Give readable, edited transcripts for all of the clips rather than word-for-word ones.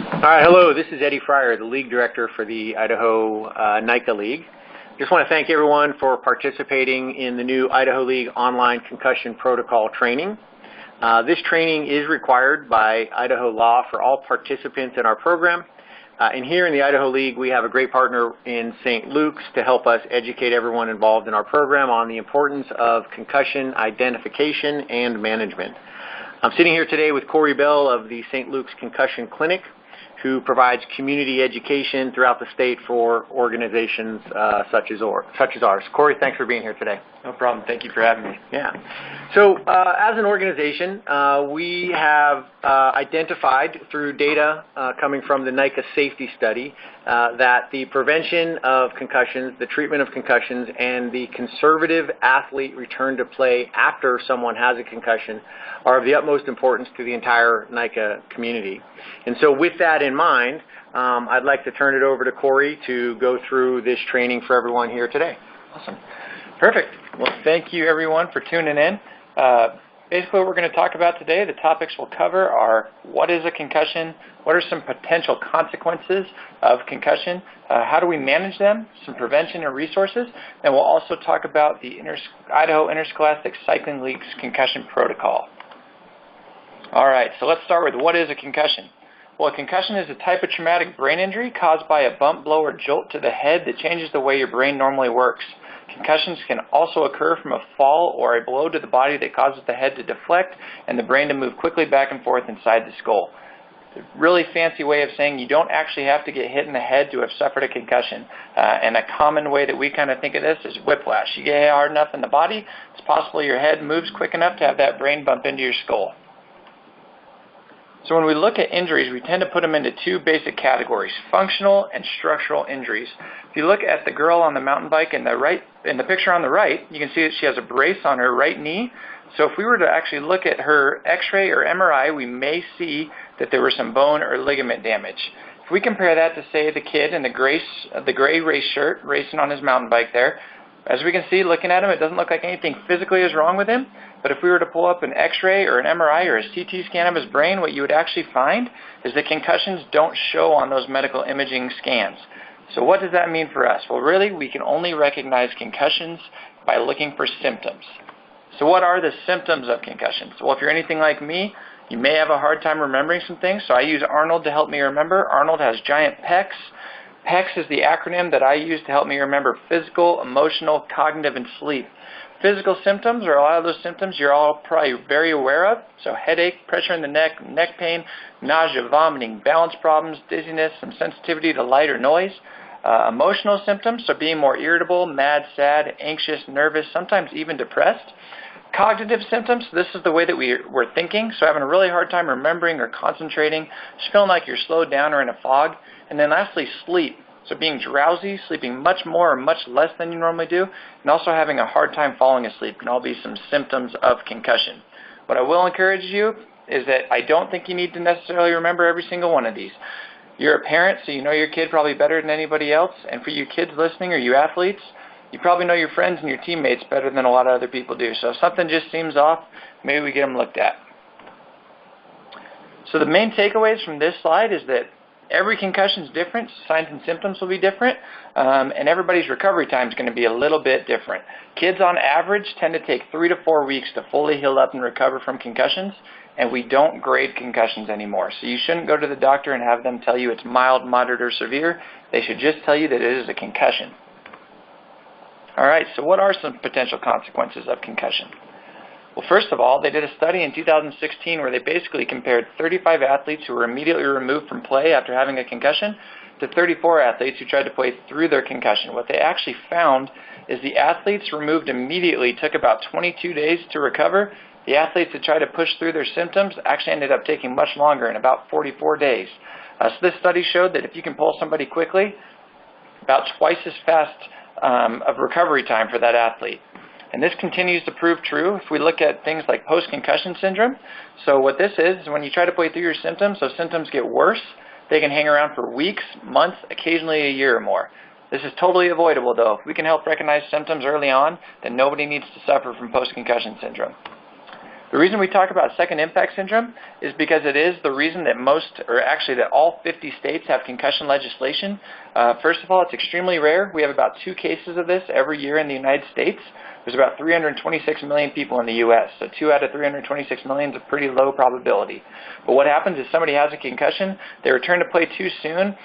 All right, hello, this is Eddie Fryer, the League Director for the Idaho NICA League. Just want to thank everyone for participating in the new Idaho League online concussion protocol training. This training is required by Idaho law for all participants in our program. And here in the Idaho League, we have a great partner in St. Luke's to help us educate everyone involved in our program on the importance of concussion identification and management. I'm sitting here today with Corey Bell of the St. Luke's Concussion Clinic, who provides community education throughout the state for organizations such as ours. Corey, thanks for being here today. No problem. Thank you for having me. Yeah. So as an organization, we have identified through data coming from the NICA safety study that the prevention of concussions, the treatment of concussions, and the conservative athlete return to play after someone has a concussion are of the utmost importance to the entire NICA community. And so with that in mind, I'd like to turn it over to Corey to go through this training for everyone here today. Awesome. Perfect. Well, thank you everyone for tuning in. Basically what we're going to talk about today, the topics we'll cover are what is a concussion, what are some potential consequences of concussion, how do we manage them, some prevention and resources, and we'll also talk about the Idaho Interscholastic Cycling League's concussion protocol. All right, so let's start with what is a concussion. Well, a concussion is a type of traumatic brain injury caused by a bump, blow, or jolt to the head that changes the way your brain normally works. Concussions can also occur from a fall or a blow to the body that causes the head to deflect and the brain to move quickly back and forth inside the skull. It's a really fancy way of saying you don't actually have to get hit in the head to have suffered a concussion. And a common way that we kind of think of this is whiplash. You get hit hard enough in the body, it's possible your head moves quick enough to have that brain bump into your skull. So when we look at injuries, we tend to put them into two basic categories, functional and structural injuries. If you look at the girl on the mountain bike in the picture on the right, you can see that she has a brace on her right knee. So if we were to actually look at her x-ray or MRI, we may see that there was some bone or ligament damage. If we compare that to, say, the kid in the gray race shirt racing on his mountain bike there, as we can see, looking at him, it doesn't look like anything physically is wrong with him. But if we were to pull up an x-ray or an MRI or a CT scan of his brain, what you would actually find is that concussions don't show on those medical imaging scans. So what does that mean for us? Well, really, we can only recognize concussions by looking for symptoms. So what are the symptoms of concussions? Well, if you're anything like me, you may have a hard time remembering some things. So I use Arnold to help me remember. Arnold has giant pecs. PECS is the acronym that I use to help me remember physical, emotional, cognitive, and sleep. Physical symptoms, or a lot of those symptoms you're all probably very aware of. So headache, pressure in the neck pain, nausea, vomiting, balance problems, dizziness, some sensitivity to light or noise. Emotional symptoms, so being more irritable, mad, sad, anxious, nervous, sometimes even depressed. Cognitive symptoms, this is the way that we're thinking, so having a really hard time remembering or concentrating, just feeling like you're slowed down or in a fog. And then lastly, sleep. So being drowsy, sleeping much more or much less than you normally do, and also having a hard time falling asleep can all be some symptoms of concussion. What I will encourage you is that I don't think you need to necessarily remember every single one of these. You're a parent, so you know your kid probably better than anybody else. And for you kids listening or you athletes, you probably know your friends and your teammates better than a lot of other people do. So if something just seems off, maybe we get them looked at. So the main takeaways from this slide is that every concussion is different, signs and symptoms will be different, and everybody's recovery time is going to be a little bit different. Kids on average tend to take 3 to 4 weeks to fully heal up and recover from concussions, and we don't grade concussions anymore. So you shouldn't go to the doctor and have them tell you it's mild, moderate, or severe. They should just tell you that it is a concussion. All right, so what are some potential consequences of concussion? Well, first of all, they did a study in 2016 where they basically compared 35 athletes who were immediately removed from play after having a concussion to 34 athletes who tried to play through their concussion. What they actually found is the athletes removed immediately took about 22 days to recover. The athletes that tried to push through their symptoms actually ended up taking much longer, in about 44 days. So this study showed that if you can pull somebody quickly, about twice as fast of recovery time for that athlete. And this continues to prove true if we look at things like post-concussion syndrome. So what this is when you try to play through your symptoms, those symptoms get worse. They can hang around for weeks, months, occasionally a year or more. This is totally avoidable, though. If we can help recognize symptoms early on, then nobody needs to suffer from post-concussion syndrome. The reason we talk about second impact syndrome is because it is the reason that that all 50 states have concussion legislation. First of all, it's extremely rare. We have about 2 cases of this every year in the United States. There's about 326 million people in the U.S., so 2 out of 326 million is a pretty low probability. But what happens is somebody has a concussion, they return to play too soon,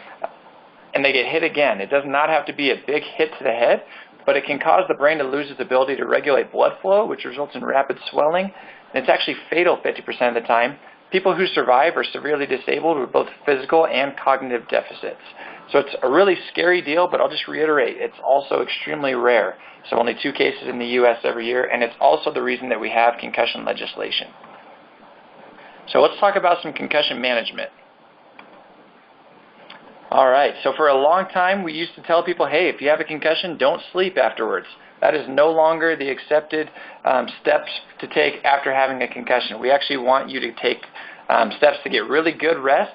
and they get hit again. It does not have to be a big hit to the head, but it can cause the brain to lose its ability to regulate blood flow, which results in rapid swelling, and it's actually fatal 50% of the time. People who survive are severely disabled with both physical and cognitive deficits. So it's a really scary deal, but I'll just reiterate, it's also extremely rare. So only 2 cases in the U.S. every year, and it's also the reason that we have concussion legislation. So let's talk about some concussion management. All right, so for a long time, we used to tell people, hey, if you have a concussion, don't sleep afterwards. That is no longer the accepted steps to take after having a concussion. We actually want you to take steps to get really good rest.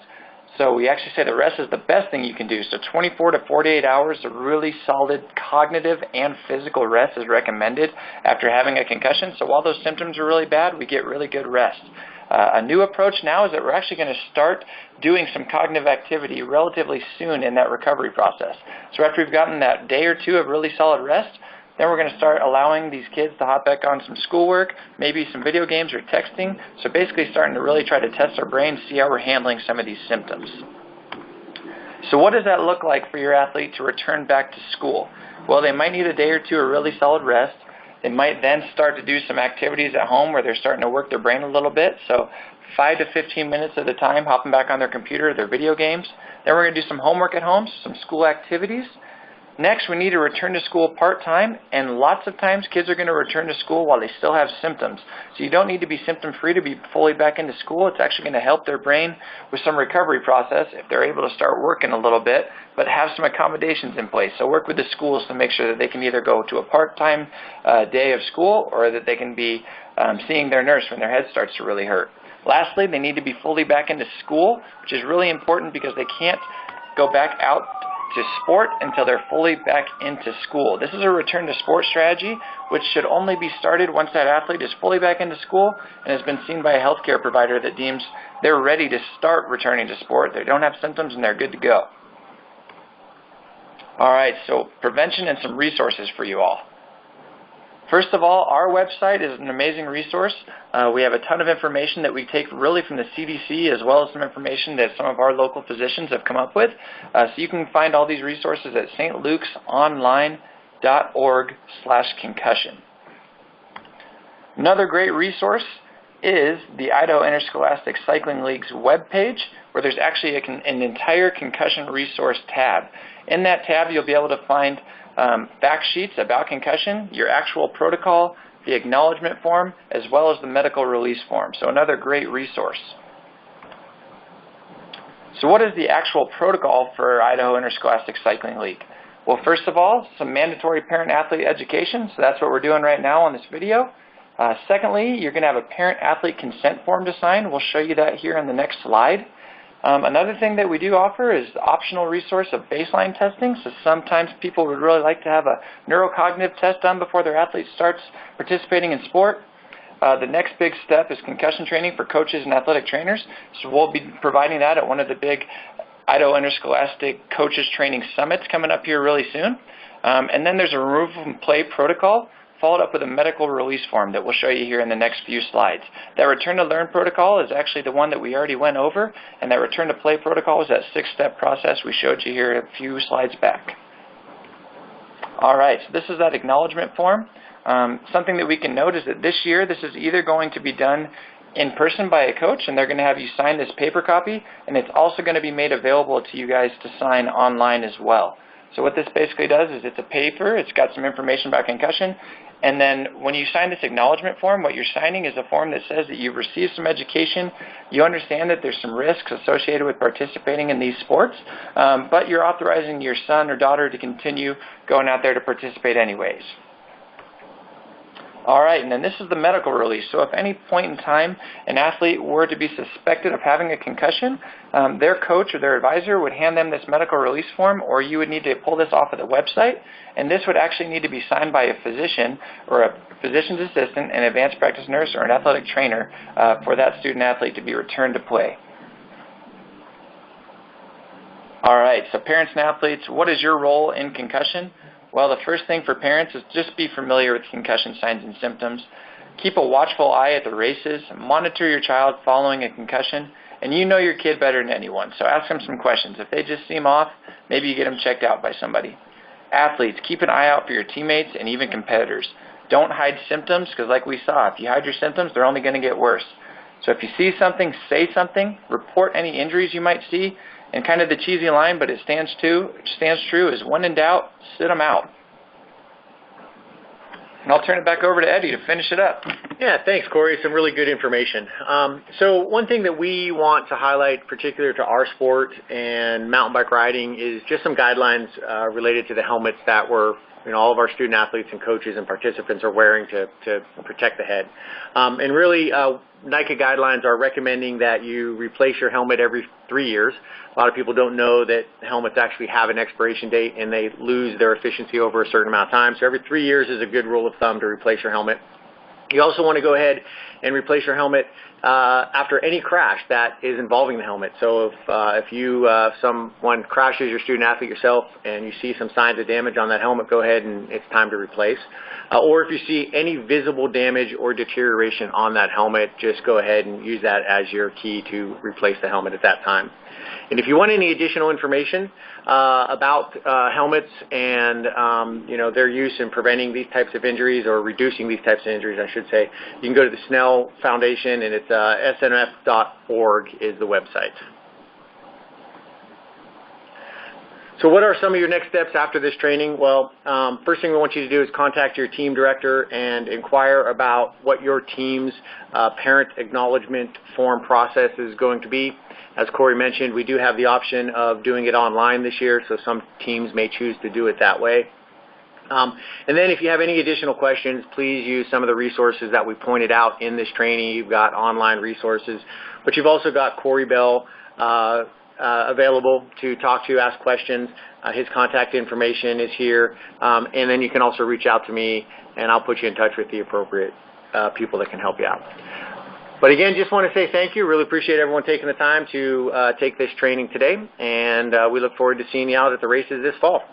So we actually say the rest is the best thing you can do. So 24 to 48 hours of really solid cognitive and physical rest is recommended after having a concussion. So while those symptoms are really bad, we get really good rest. A new approach now is that we're actually going to start doing some cognitive activity relatively soon in that recovery process. So after we've gotten that day or 2 of really solid rest, then we're going to start allowing these kids to hop back on some schoolwork, maybe some video games or texting. So basically starting to really try to test our brain, see how we're handling some of these symptoms. So what does that look like for your athlete to return back to school? Well, they might need a day or 2 of really solid rest. They might then start to do some activities at home where they're starting to work their brain a little bit. So 5 to 15 minutes at a time, hopping back on their computer, their video games. Then we're going to do some homework at home, some school activities. Next, we need to return to school part-time, and lots of times kids are going to return to school while they still have symptoms. So you don't need to be symptom-free to be fully back into school. It's actually going to help their brain with some recovery process if they're able to start working a little bit, but have some accommodations in place. So work with the schools to make sure that they can either go to a part-time day of school or that they can be seeing their nurse when their head starts to really hurt. Lastly, they need to be fully back into school, which is really important because they can't go back out to sport until they're fully back into school. This is a return to sport strategy, which should only be started once that athlete is fully back into school and has been seen by a healthcare provider that deems they're ready to start returning to sport. They don't have symptoms and they're good to go. All right, so prevention and some resources for you all. First of all, our website is an amazing resource. We have a ton of information that we take really from the CDC as well as some information that some of our local physicians have come up with. So you can find all these resources at stluke'sonline.org/concussion. Another great resource is the Idaho Interscholastic Cycling League's webpage, where there's actually an entire concussion resource tab. In that tab, you'll be able to find fact sheets about concussion, your actual protocol, the acknowledgement form, as well as the medical release form. So another great resource. So what is the actual protocol for Idaho Interscholastic Cycling League? Well, first of all, some mandatory parent-athlete education. So that's what we're doing right now on this video. Secondly, you're going to have a parent-athlete consent form to sign. We'll show you that here in the next slide. Another thing that we do offer is the optional resource of baseline testing. So sometimes people would really like to have a neurocognitive test done before their athlete starts participating in sport. The next big step is concussion training for coaches and athletic trainers. So we'll be providing that at one of the big Idaho Interscholastic Coaches Training Summits coming up here really soon. And then there's a remove from play protocol, followed up with a medical release form that we'll show you here in the next few slides. That return to learn protocol is actually the one that we already went over, and that return to play protocol is that 6-step process we showed you here a few slides back. All right, so this is that acknowledgement form. Something that we can note is that this year this is either going to be done in person by a coach, and they're going to have you sign this paper copy, and it's also going to be made available to you guys to sign online as well. So what this basically does is it's a paper, it's got some information about concussion, and then when you sign this acknowledgement form, what you're signing is a form that says that you've received some education, you understand that there's some risks associated with participating in these sports, but you're authorizing your son or daughter to continue going out there to participate anyways. All right, and then this is the medical release. So if any point in time an athlete were to be suspected of having a concussion, their coach or their advisor would hand them this medical release form, or you would need to pull this off of the website, and this would actually need to be signed by a physician or a physician's assistant, an advanced practice nurse, or an athletic trainer for that student athlete to be returned to play. All right, so parents and athletes, what is your role in concussion? Well, the first thing for parents is just be familiar with concussion signs and symptoms. Keep a watchful eye at the races. Monitor your child following a concussion. And you know your kid better than anyone, so ask them some questions. If they just seem off, maybe you get them checked out by somebody. Athletes, keep an eye out for your teammates and even competitors. Don't hide symptoms, because like we saw, if you hide your symptoms, they're only going to get worse. So if you see something, say something. Report any injuries you might see. And kind of the cheesy line, but it stands true, is when in doubt, sit them out. And I'll turn it back over to Eddie to finish it up. Yeah, thanks, Corey. Some really good information. So one thing that we want to highlight, particular to our sport and mountain bike riding, is just some guidelines related to the helmets that all of our student athletes and coaches and participants are wearing to protect the head. And really, NICA guidelines are recommending that you replace your helmet every 3 years. A lot of people don't know that helmets actually have an expiration date and they lose their efficiency over a certain amount of time. So every 3 years is a good rule of thumb to replace your helmet. You also want to go ahead and replace your helmet after any crash that is involving the helmet. So if someone crashes your student athlete yourself and you see some signs of damage on that helmet, go ahead and it's time to replace. Or if you see any visible damage or deterioration on that helmet, just go ahead and use that as your key to replace the helmet at that time. And if you want any additional information about helmets and their use in preventing these types of injuries, or reducing these types of injuries, I should say, you can go to the Snell Foundation, and it's snf.org is the website. So what are some of your next steps after this training? Well, first thing we want you to do is contact your team director and inquire about what your team's parent acknowledgement form process is going to be. As Corey mentioned, we do have the option of doing it online this year, so some teams may choose to do it that way. And then if you have any additional questions, please use some of the resources that we pointed out in this training. You've got online resources, but you've also got Corey Bell available to talk to, ask questions. His contact information is here, and then you can also reach out to me, and I'll put you in touch with the appropriate people that can help you out. But again, just want to say thank you. Really appreciate everyone taking the time to take this training today, and we look forward to seeing you out at the races this fall.